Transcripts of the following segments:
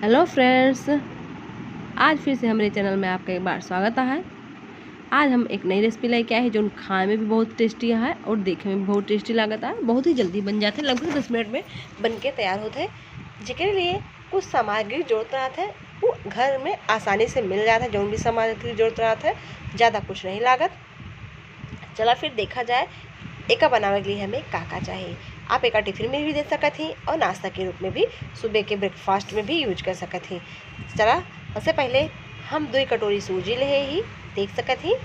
Hello friends, आज फिर से हमारे चैनल में आपका एक बार स्वागत है। आज हम एक नई रेसिपी लेके आए हैं जो खाने में भी बहुत टेस्टी है और देखने में भी बहुत टेस्टी लगता है। बहुत ही जल्दी बन जाते हैं, लगभग 10 मिनट में बन के तैयार होते हैं। जिसके लिए कुछ सामग्री जरूरत रहता है वो घर में आसानी से मिल जाता है। जो भी सामग्री जरूरत रहता है, ज़्यादा कुछ नहीं लागत। चला फिर देखा जाए एका बनाने के लिए हमें का चाहिए। आप एका टिफिन में भी दे सकते हैं और नाश्ता के रूप में भी सुबह के ब्रेकफास्ट में भी यूज कर सकते हैं। चला सबसे पहले हम 2 कटोरी सूजी ले ही देख सकते हैं।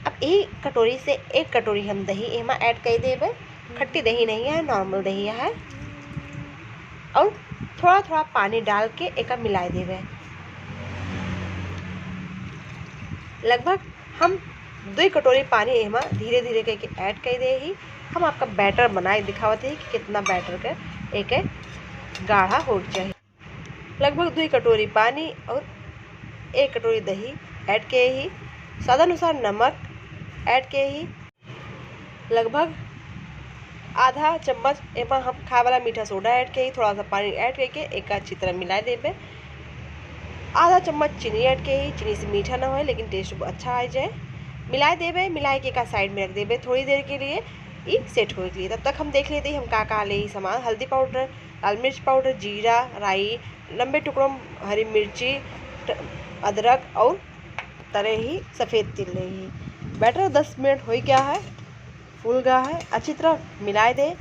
अब यही कटोरी से 1 कटोरी हम दही एमा ऐड कर देवे। खट्टी दही नहीं है, नॉर्मल दही है। और थोड़ा थोड़ा पानी डाल के एका मिला देवे। लगभग हम 2 कटोरी पानी एमा धीरे धीरे करके ऐड कर दे ही हम आपका बैटर बनाए दिखावते हैं कि कितना बैटर का एक गाढ़ा हो चाहिए। लगभग 2 कटोरी पानी और 1 कटोरी दही ऐड किए ही स्वाद अनुसार नमक ऐड किए ही लगभग आधा चम्मच एमा हम खाए वाला मीठा सोडा ऐड किए ही थोड़ा सा पानी ऐड करके एक अच्छी तरह मिला देवे। आधा चम्मच चीनी ऐड किए ही, चीनी से मीठा ना हो लेकिन टेस्ट अच्छा आ जाए। मिला देवे, मिला के का साइड में रख देवे थोड़ी देर के लिए ये सेट होने के लिए। तब तक हम देख लेते हैं हम का ले सामान। हल्दी पाउडर, लाल मिर्च पाउडर, जीरा, राई, लंबे टुकड़ों हरी मिर्ची, अदरक और तरह ही सफ़ेद तिल ले ही। बैटर 10 मिनट हो गया है, फूल गया है, अच्छी तरह मिलाए दें।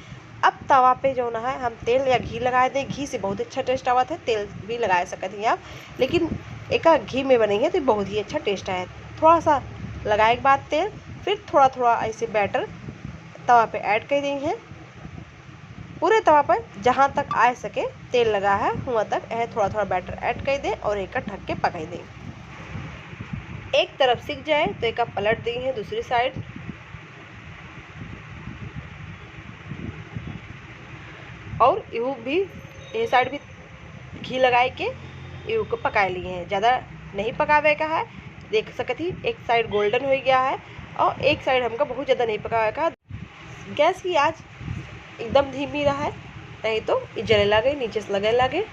अब तवा पे जो ना है हम तेल या घी लगाए दें। घी से बहुत अच्छा टेस्ट आवा है, तेल भी लगा सकते हैं आप, लेकिन एक घी में बनेंगे तो बहुत ही अच्छा टेस्ट आए। थोड़ा सा लगाए के बाद तेल, फिर थोड़ा थोड़ा ऐसे बैटर तवा पे ऐड कर देंगे। पूरे तवा पर जहाँ तक आ सके तेल लगा है वहाँ तक थोड़ा थोड़ा बैटर ऐड कर दें और एक ढक के पका दें। एक तरफ सिक जाए तो एक पलट देंगे दूसरी साइड। और यू भी ये साइड भी घी लगाए के यू को पका लिए हैं। ज़्यादा नहीं पकावे का है, देख सकती एक साइड गोल्डन हो गया है और एक साइड हमको बहुत ज़्यादा नहीं पकावे का। गैस की आँच एकदम धीमी रहा है, नहीं तो ये जले लगे, नीचे से लगे लगे।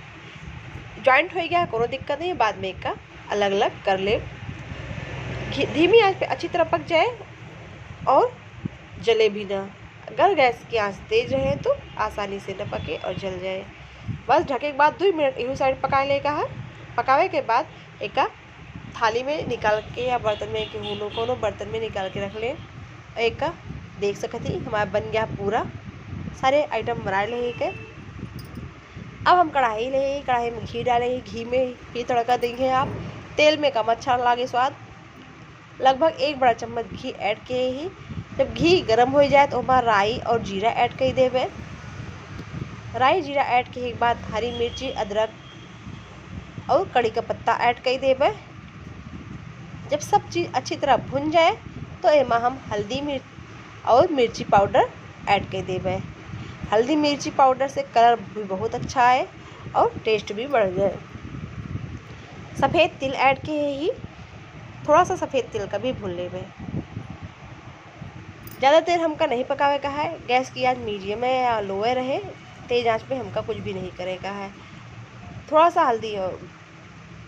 जॉइंट हो गया है, कोनो दिक्कत नहीं, बाद में एक का अलग अलग कर ले। धीमी आँच पे अच्छी तरह पक जाए और जले भी ना। अगर गैस की आंच तेज रहे तो आसानी से न पके और जल जाए। बस ढके के बाद 2 मिनट यू साइड पका लेगा है। पकावे के बाद एक थाली में निकाल के या बर्तन में कोनो बर्तन में निकाल के रख ले। एक देख सकती हमारा बन गया पूरा सारे आइटम बना ले के। अब हम कढ़ाई ले, कढ़ाई में घी डाले, घी में ही तड़का देंगे आप। तेल में कम अच्छा लगे स्वाद। लगभग 1 बड़ा चम्मच घी ऐड किए ही जब घी गर्म हो जाए तो हमारा राई और जीरा ऐड कर देवे। राई जीरा ऐड के बाद हरी मिर्ची, अदरक और कड़ी का पत्ता ऐड कर देवे। जब सब चीज़ अच्छी तरह भुन जाए तो एमा हम हल्दी मिर्च और मिर्ची पाउडर ऐड कर देवे। हल्दी मिर्ची पाउडर से कलर भी बहुत अच्छा आए और टेस्ट भी बढ़ जाए। सफ़ेद तिल ऐड के ही थोड़ा सा सफ़ेद तिल का भी भून लेवे। ज़्यादा देर हमका नहीं पकावे का है। गैस की आंच मीडियम है या लोअर रहे, तेज आंच पे हमका कुछ भी नहीं करेगा है। थोड़ा सा हल्दी और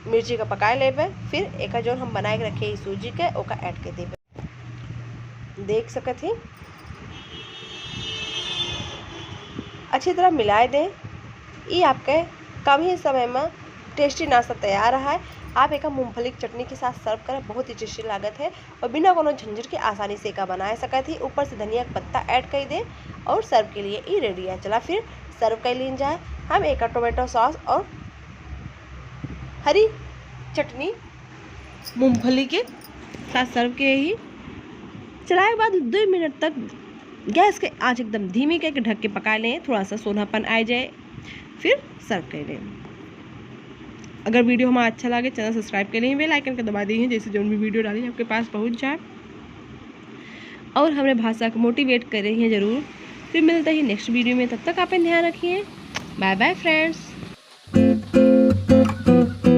मिर्ची का पका लेवे। फिर एक जो हम बनाए के रखे सूजी के ओका ऐड कर देवे। देख सकते हैं अच्छी तरह मिलाए दें। ये आपके कम ही समय में टेस्टी नाश्ता तैयार है। आप एक मूंगफली की चटनी के साथ सर्व करें, बहुत ही टेस्टी लागत है और बिना कोनो झंझट के आसानी से का बना सकते ही। ऊपर से धनिया का पत्ता ऐड कर दें और सर्व के लिए ये रेडी है। चला फिर सर्व कर लीन जाए। हम एक टोमेटो सॉस और हरी चटनी मूंगफली के साथ सर्व किए ही। चलाए बाद 2 मिनट तक गैस के आँच एकदम धीमी करके ढक के पका लें, थोड़ा सा सोनापन आ जाए फिर सर्व कर लें। अगर वीडियो हमारा अच्छा लगे चैनल सब्सक्राइब करें, बेल आइकन का दबा दीजिए जैसे जो भी वीडियो डाली आपके पास पहुंच जाए और हमारे भाषा को मोटिवेट कर रही हैं ज़रूर। फिर मिलते ही नेक्स्ट वीडियो में, तब तक आप ध्यान रखिए। Bye bye friends.